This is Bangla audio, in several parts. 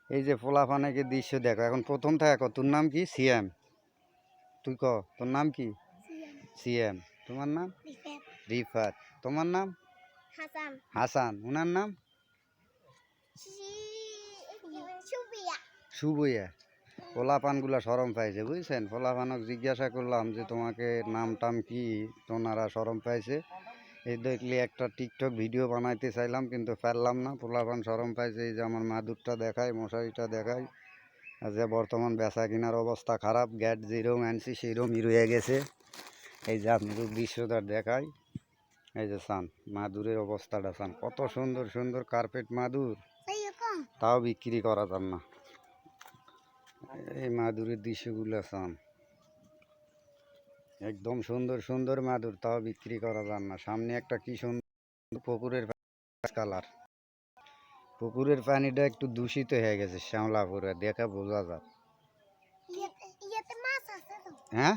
এই যে পোলাপানকে দৃশ্য দেখো। এখন প্রথম থাকো, তোর নাম কি? সিএম। তুই ক, তোর নাম কি? সিএম। তোমার নাম? রিফাত। তোমার নাম? হাসান। উনার নাম? সুবইয়া। পোলাপানগুলা শরম পাইছে, বুঝছেন? পোলাপানক জিজ্ঞাসা করলাম যে তোমাকে নাম টাম কি, তোনারা শরম পাইছে। এই দেখলে একটা টিকটক ভিডিও বানাইতে চাইলাম, কিন্তু পারলাম না। পোলাপান শরম পাইছে। এই যে আমার মাদুরটা দেখায়, মশারিটা দেখায়। যে বর্তমান বেচা কিনার অবস্থা খারাপ, গ্যাট যেরম আনছি সেইরমই রয়ে গেছে। এই যে আপনাদের দৃশ্যটা দেখায়। এই যে চান মাদুরের অবস্থাটা, চান কত সুন্দর সুন্দর কার্পেট মাদুর, তাও বিক্রি করা যান না। এই মাদুরের দৃশ্যগুলো চান, একদম সুন্দর সুন্দর মাদুর, তাও বিক্রি করা যান না। সামনে একটা কি সুন্দর পুকুরের কালার, পুকুরের পানিটা একটু দূষিত হয়ে গেছে, শ্যামলা পুরে দেখে বোঝা যায়। হ্যাঁ,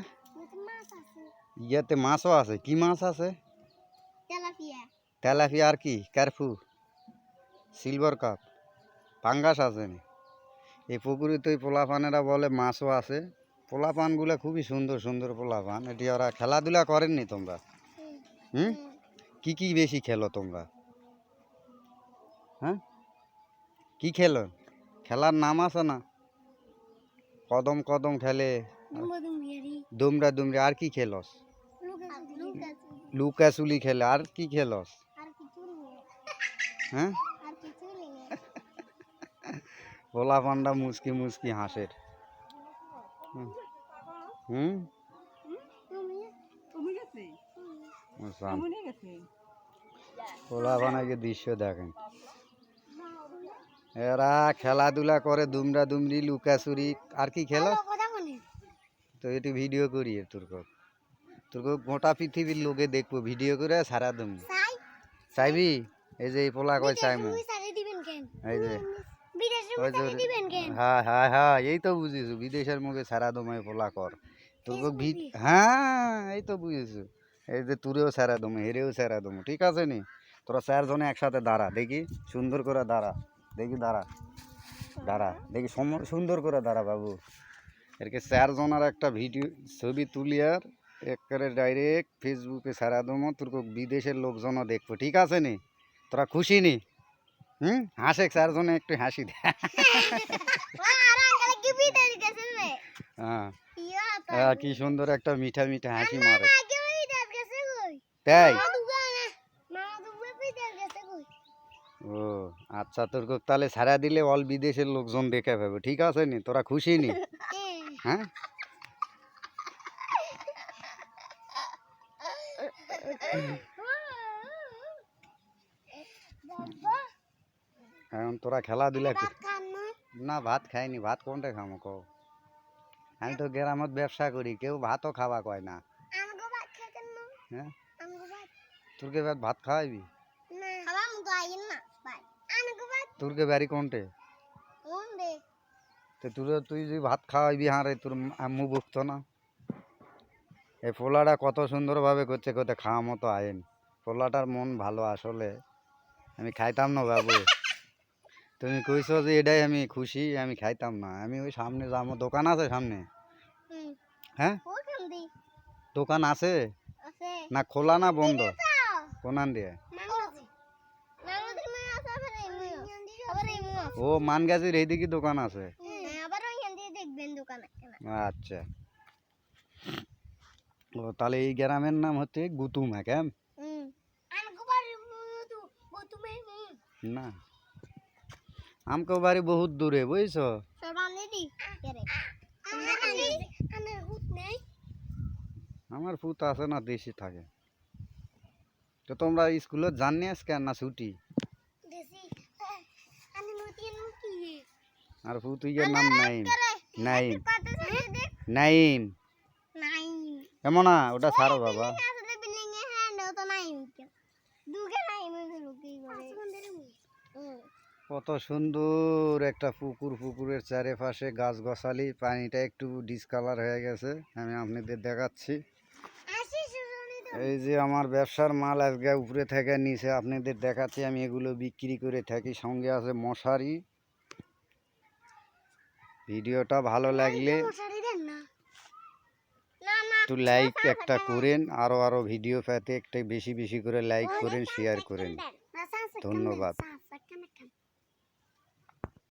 ইয়াতে মাছও আছে। কি মাছ আছে? তেলাপিয়া। আর কি? কার্পু, সিলভার কাপ, পাঙ্গাস আছে। এই পুকুরে তো এই পোলাপানেরা বলে মাছও আছে। পোলাপানগুলো খুবই সুন্দর সুন্দর পোলাপান। এটি ওরা খেলাধুলা করেননি তোমরা? হুম, কি কি বেশি খেলো তোমরা? হ্যাঁ, কি খেলো? খেলার নাম আছে না? কদম কদম খেলে, দুমড়া দুমড়ি। আর কি খেলস? লুকাচুলি খেলে। আর কি খেলস? হ্যাঁ, পোলাপানটা মুচকি মুচকি হাসের। হুম, পোলাপানকে দৃশ্য দেখেন। এরা খেলাধুলা করে, দুমড়া দুমড়ি, লুকাচুরি। আর কি খেলো? তো এটি ভিডিও করি তোর গোটা পৃথিবীর লোকে দেখবো, ভিডিও করে সারা দম চাইবি। এই যে এই পোলা কয় চাইমু, এই যে হ্যাঁ হ্যাঁ হ্যাঁ, এই তো বুঝিস, বিদেশের মুখে সারা দমে পোলা কর তোর। হ্যাঁ, এই তো বুঝেছো। এই যে তুরেও সারা দমে, হেরেও সারা দমু। ঠিক আছে নি? তোরা চারজনে একসাথে দাঁড়া দেখি, সুন্দর করে দাঁড়া দেখি, দাঁড়া দাঁড়া দেখি, সুন্দর করে দাঁড়া বাবু। এরকে চারজনের একটা ভিডিও ছবি তুলিয়ার একবারে ডাইরেক্ট ফেসবুকে ছাড়া দেবো, তোর বিদেশের লোকজনও দেখবো। ঠিক আছে নি? তোরা খুশি নি? হুম, হাসে চারজনে, একটু হাসি দে। হ্যাঁ, কি সুন্দর একটা মিঠা মিঠা হাসি মারে। তাই? ও আচ্ছা, তোর তাহলে ছাড়া দিলে অল বিদেশের লোকজন দেখে পাবে। ঠিক আছে নি? তোরা খুশি নি? হ্যাঁ, এখন তোরা খেলাধুলা না? ভাত খাইনি। ভাত কোনটা খামো কও? আমি তো গ্রামত ব্যবসা করি, কেউ ভাতও খাওয়া কয় না। হ্যাঁ, তোরকে ভাত খাওয়াইবি? তোরকে বাড়ি কোনটে? তুই যদি ভাত খাওয়াইবি, হারে তোর আম্মু বুঝতো না? এই পোলাটা কত সুন্দরভাবে করছে, কোথায় খাওয়া মতো আইন। পোলাটার মন ভালো আসলে। আমি খাইতাম না বাবু। তুমি কইছো যে এটাই আমি খুশি, আমি খাইতাম না। আমি ওই সামনে যাবো, দোকান আছে সামনে। হ্যাঁ, দোকান আছে না? খোলা না বন্ধ? কোনান দিয়ে? ও মানগাছির এইদিকে দোকান আছে। আচ্ছা, ও তাহলে এই গ্রামের নাম হচ্ছে গুতুমা ক্যাম্প না? আমকো বাড়ি বহুত দূরে, বুঝছো? আমার পুত আছে না, দেশে থাকে। তো তোমরা স্কুলে জাননি আজকে না ছুটি? আর পুতুইয়ের নাম নাইম। নাইম, নাইম। এমন না, ওটা ছাড়ো বাবা। কত সুন্দর একটা পুকুর, পুকুরের চারিপাশে গাছগাছালি, পানিটা একটু ডিসকালার হয়ে গেছে। আমি আপনাদের দেখাচ্ছি। এই যে আমার ব্যবসার মাল আজকে উপরে থেকে নিচে আপনাদের দেখাচ্ছি। আমি এগুলো বিক্রি করে থাকি। সঙ্গে আছে মশারি, ভিডিওটা ভালো লাগলে একটু লাইক একটা করেন, আরও ভিডিও পেতে একটা বেশি বেশি করে লাইক করেন, শেয়ার করেন। ধন্যবাদ।